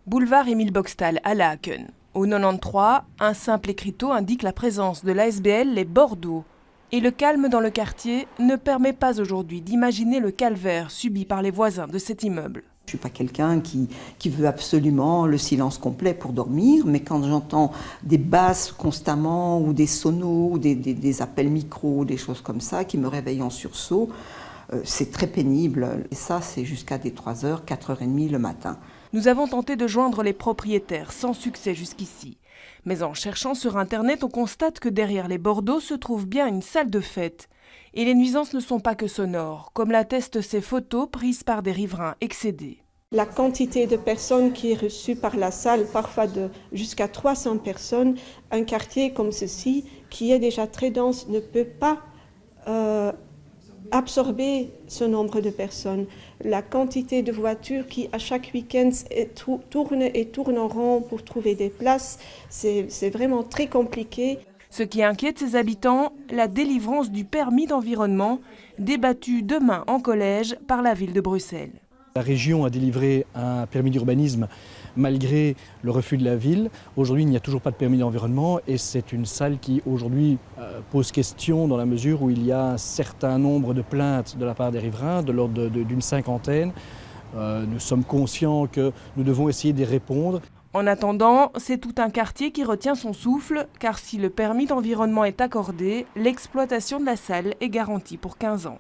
Boulevard Émile Boxtal à Laeken. Au 93, un simple écriteau indique la présence de l'ASBL Les Bordeaux. Et le calme dans le quartier ne permet pas aujourd'hui d'imaginer le calvaire subi par les voisins de cet immeuble. Je ne suis pas quelqu'un qui veut absolument le silence complet pour dormir, mais quand j'entends des basses constamment ou des sonos, ou des appels micro, des choses comme ça qui me réveillent en sursaut, c'est très pénible. Et ça, c'est jusqu'à des 3h, 4h30 le matin. Nous avons tenté de joindre les propriétaires sans succès jusqu'ici. Mais en cherchant sur Internet, on constate que derrière les Bordeaux se trouve bien une salle de fête. Et les nuisances ne sont pas que sonores, comme l'attestent ces photos prises par des riverains excédés. La quantité de personnes qui est reçue par la salle, parfois jusqu'à 300 personnes, un quartier comme ceci, qui est déjà très dense, ne peut pas absorber ce nombre de personnes. La quantité de voitures qui, à chaque week-end, tournent en rond pour trouver des places, c'est vraiment très compliqué. Ce qui inquiète ses habitants, la délivrance du permis d'environnement, débattu demain en collège par la ville de Bruxelles. La région a délivré un permis d'urbanisme malgré le refus de la ville. Aujourd'hui, il n'y a toujours pas de permis d'environnement et c'est une salle qui aujourd'hui pose question dans la mesure où il y a un certain nombre de plaintes de la part des riverains, de l'ordre d'une cinquantaine. Nous sommes conscients que nous devons essayer d'y répondre. En attendant, c'est tout un quartier qui retient son souffle, car si le permis d'environnement est accordé, l'exploitation de la salle est garantie pour 15 ans.